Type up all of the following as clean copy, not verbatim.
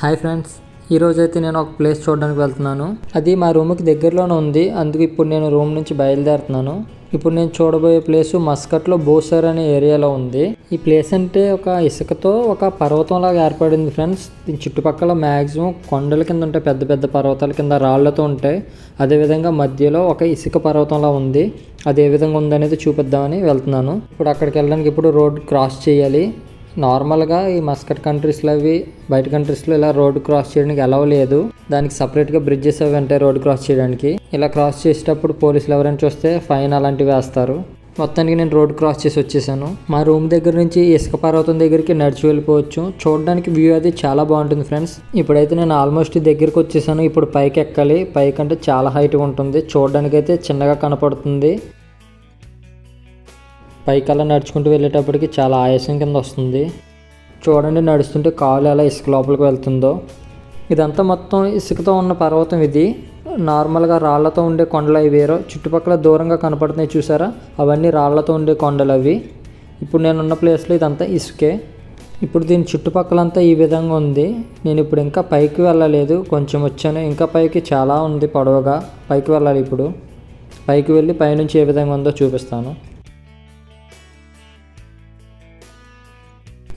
Hi friends, ఈరోజైతే నేను ఒక ప్లేస్ చూడడానికి వెళ్తున్నాను. అది మా రూమ్కి దగ్గరలోనే ఉంది. అందుకు ఇప్పుడు నేను రూమ్ నుంచి బయలుదేరుతున్నాను. ఇప్పుడు నేను చూడబోయే ప్లేసు మస్కట్లో బోసర్ అనే ఏరియాలో ఉంది. ఈ ప్లేస్ అంటే ఒక ఇసుకతో ఒక పర్వతం లాగా ఏర్పడింది ఫ్రెండ్స్. దీని చుట్టుపక్కల మ్యాక్సిమం కొండల కింద ఉంటాయి, పెద్ద పెద్ద పర్వతాల కింద రాళ్లతో ఉంటాయి. అదేవిధంగా మధ్యలో ఒక ఇసుక పర్వతంలా ఉంది. అది ఏ విధంగా ఉందనేది చూపిద్దామని వెళ్తున్నాను. ఇప్పుడు అక్కడికి వెళ్ళడానికి ఇప్పుడు రోడ్ క్రాస్ చేయాలి. నార్మల్గా ఈ మస్కట్ కంట్రీస్లో అవి బయట కంట్రీస్లో ఇలా రోడ్ క్రాస్ చేయడానికి అలౌ లేదు. దానికి సపరేట్గా బ్రిడ్జెస్ అవి ఉంటాయి రోడ్ క్రాస్ చేయడానికి. ఇలా క్రాస్ చేసేటప్పుడు పోలీసులు ఎవరైనా చూస్తే ఫైన్ అలాంటివి వేస్తారు. మొత్తానికి నేను రోడ్ క్రాస్ చేసి వచ్చేసాను. మా రూమ్ దగ్గర నుంచి ఇసుక పర్వతం దగ్గరికి నడిచి వెళ్ళిపోవచ్చు. చూడడానికి వ్యూ అది చాలా బాగుంటుంది ఫ్రెండ్స్. ఇప్పుడైతే నేను ఆల్మోస్ట్ దగ్గరికి వచ్చేసాను. ఇప్పుడు పైకి ఎక్కాలి. పైకి అంటే చాలా హైట్గా ఉంటుంది. చూడడానికి అయితే చిన్నగా కనపడుతుంది. పైకి అలా నడుచుకుంటూ వెళ్ళేటప్పటికి చాలా ఆయాసం కింద వస్తుంది. చూడండి, నడుస్తుంటే కాలు ఎలా ఇసుక లోపలికి వెళ్తుందో. ఇదంతా మొత్తం ఇసుకతో ఉన్న పర్వతం. ఇది నార్మల్గా రాళ్లతో ఉండే కొండలు అవి వేరో. చుట్టుపక్కల దూరంగా కనపడుతున్నాయి చూసారా, అవన్నీ రాళ్లతో ఉండే కొండలు అవి. ఇప్పుడు నేనున్న ప్లేస్లో ఇదంతా ఇసుకే. ఇప్పుడు దీని చుట్టుపక్కలంతా ఈ విధంగా ఉంది. నేను ఇప్పుడు ఇంకా పైకి వెళ్ళలేదు, కొంచెం వచ్చాను. ఇంకా పైకి చాలా ఉంది పొడవుగా. పైకి వెళ్ళాలి. ఇప్పుడు పైకి వెళ్ళి పైనుంచి ఏ విధంగా ఉందో చూపిస్తాను.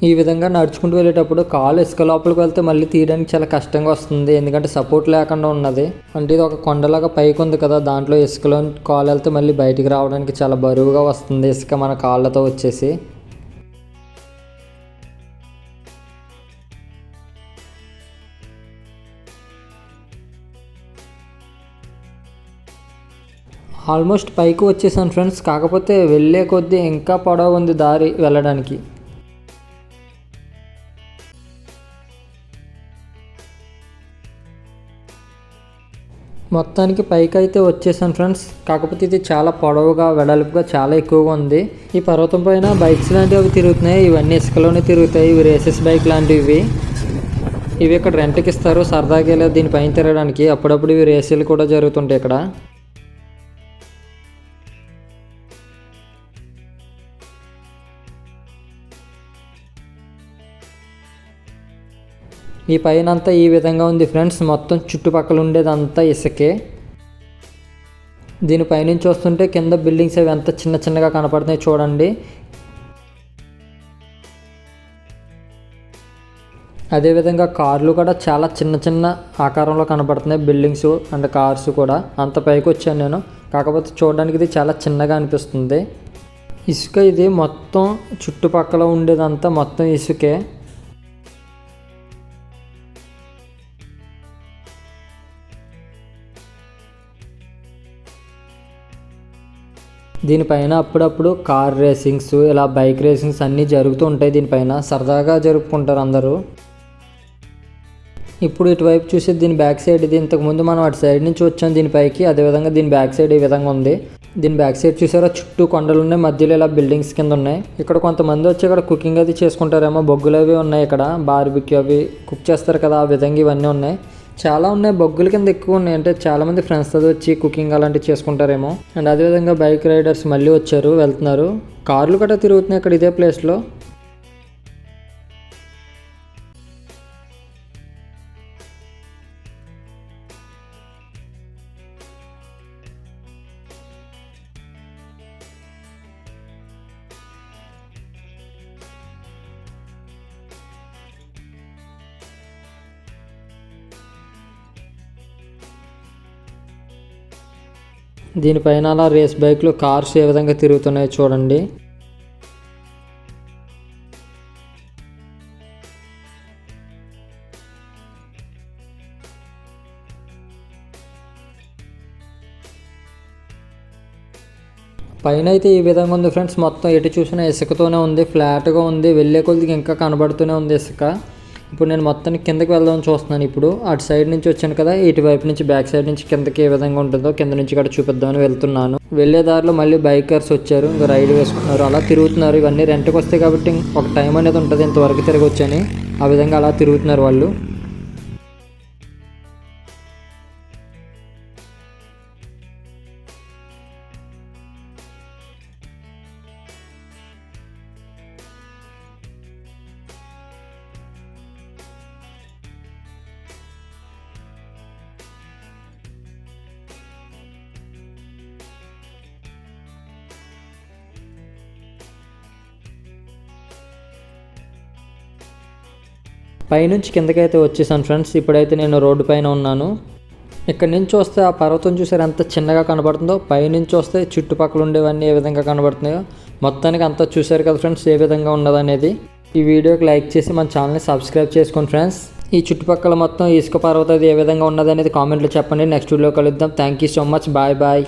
ఈ విధంగా నడుచుకుంటూ వెళ్ళేటప్పుడు కాలు ఇసుక లోపలికి వెళ్తే మళ్ళీ తీయడానికి చాలా కష్టంగా వస్తుంది. ఎందుకంటే సపోర్ట్ లేకుండా ఉన్నది. అంటే ఇది ఒక కొండలాగా పైకి ఉంది కదా, దాంట్లో ఇసుకలో కాలు వెళ్తే మళ్ళీ బయటికి రావడానికి చాలా బరువుగా వస్తుంది ఇసుక మన కాళ్ళతో వచ్చేసి. ఆల్మోస్ట్ పైకి వచ్చేసాను ఫ్రెండ్స్. కాకపోతే వెళ్ళే కొద్దీ ఇంకా పొడవు ఉంది దారి వెళ్ళడానికి. మొత్తానికి పైకి అయితే వచ్చేసాను ఫ్రెండ్స్. కాకపోతే ఇది చాలా పొడవుగా వెడల్పుగా చాలా ఎక్కువగా ఉంది. ఈ పర్వతం పైన బైక్స్ లాంటివి అవి తిరుగుతున్నాయి. ఇవన్నీ ఇసుకలోనే తిరుగుతాయి. ఇవి రేసెస్ బైక్ లాంటివి. ఇవి ఇక్కడ రెంట్కి ఇస్తారు సరదాగా ఇలా దీనిపైన తిరగడానికి. అప్పుడప్పుడు ఇవి రేసులు కూడా జరుగుతుంటాయి ఇక్కడ. ఈ పైన అంతా ఈ విధంగా ఉంది ఫ్రెండ్స్. మొత్తం చుట్టుపక్కల ఉండేదంతా ఇసుకే. దీనిపైనుంచి వస్తుంటే కింద బిల్డింగ్స్ అవి ఎంత చిన్న చిన్నగా కనపడుతున్నాయి చూడండి. అదేవిధంగా కార్లు కూడా చాలా చిన్న చిన్న ఆకారంలో కనపడుతున్నాయి. బిల్డింగ్స్ అండ్ కార్స్ కూడా. అంత పైకి వచ్చాను నేను. కాకపోతే చూడడానికి ఇది చాలా చిన్నగా అనిపిస్తుంది. ఇసుక ఇది మొత్తం చుట్టుపక్కల ఉండేదంతా మొత్తం ఇసుకే. దీనిపైన అప్పుడప్పుడు కార్ రేసింగ్స్ ఇలా బైక్ రేసింగ్స్ అన్నీ జరుగుతూ ఉంటాయి. దీనిపైన సరదాగా జరుపుకుంటారు అందరూ. ఇప్పుడు ఇటువైపు చూసి దీని బ్యాక్ సైడ్ ఇది. ఇంతకుముందు మనం అటు సైడ్ నుంచి వచ్చాం దీనిపైకి. అదేవిధంగా దీని బ్యాక్ సైడ్ ఈ విధంగా ఉంది. దీని బ్యాక్ సైడ్ చూసారా, చుట్టూ కొండలు ఉన్నాయి, మధ్యలో ఇలా బిల్డింగ్స్ కింద ఉన్నాయి. ఇక్కడ కొంతమంది వచ్చి ఇక్కడ కుకింగ్ అది చేసుకుంటారేమో. బొగ్గులు అవి ఉన్నాయి ఇక్కడ, బార్బిక్యూ అవి కుక్ చేస్తారు కదా, ఆ విధంగా ఇవన్నీ ఉన్నాయి. చాలా ఉన్నాయి, బొగ్గుల కింద ఎక్కువ ఉన్నాయి. అంటే చాలామంది ఫ్రెండ్స్తో వచ్చి కుకింగ్ అలాంటివి చేసుకుంటారేమో. అండ్ అదేవిధంగా బైక్ రైడర్స్ మళ్ళీ వచ్చారు, వెళ్తున్నారు. కార్లు కూడా తిరుగుతున్నాయి ఇక్కడ ఇదే ప్లేస్లో. దీనిపైన అలా రేస్ బైక్లు కార్స్ ఏ విధంగా తిరుగుతున్నాయో చూడండి. పైన అయితే ఈ విధంగా ఉంది ఫ్రెండ్స్. మొత్తం ఎటు చూసినా ఇసుకతోనే ఉంది, ఫ్లాట్గా ఉంది. వెళ్ళే కొద్దిగా ఇంకా కనబడుతూనే ఉంది ఇసుక. ఇప్పుడు నేను మొత్తానికి కిందకి వెళ్దామని చూస్తున్నాను. ఇప్పుడు అటు సైడ్ నుంచి వచ్చాను కదా, ఇటువైపు నుంచి బ్యాక్ సైడ్ నుంచి కిందకి ఏ విధంగా ఉంటుందో కింద నుంచి ఇక్కడ చూపిద్దామని వెళ్తున్నాను. వెళ్ళే దారిలో మళ్ళీ బైకర్స్ వచ్చారు, ఇంకా రైడ్ వేసుకున్నారు, అలా తిరుగుతున్నారు. ఇవన్నీ రెంట్కి వస్తాయి కాబట్టి ఒక టైం అనేది ఉంటుంది, ఇంతవరకు తిరగొచ్చని. ఆ విధంగా అలా తిరుగుతున్నారు వాళ్ళు. పైనుంచి కిందకైతే వచ్చేసాను ఫ్రెండ్స్. ఇప్పుడైతే నేను రోడ్డు పైన ఉన్నాను. ఇక్కడ నుంచి వస్తే ఆ పర్వతం చూసారు ఎంత చిన్నగా కనబడుతుందో, పైనుంచి వస్తే చుట్టుపక్కల ఉండేవన్నీ ఏ విధంగా కనబడుతున్నాయో. మొత్తానికి అంతా చూసారు కదా ఫ్రెండ్స్ ఏ విధంగా ఉన్నదనేది. ఈ వీడియోకి లైక్ చేసి మన ఛానల్ని సబ్స్క్రైబ్ చేసుకోండి ఫ్రెండ్స్. ఈ చుట్టుపక్కల మొత్తం ఇసుక పర్వతం ఏ విధంగా ఉన్నదనేది కామెంట్లో చెప్పండి. నెక్స్ట్ వీడియో కలుద్దాం. Thank you so much. Bye bye.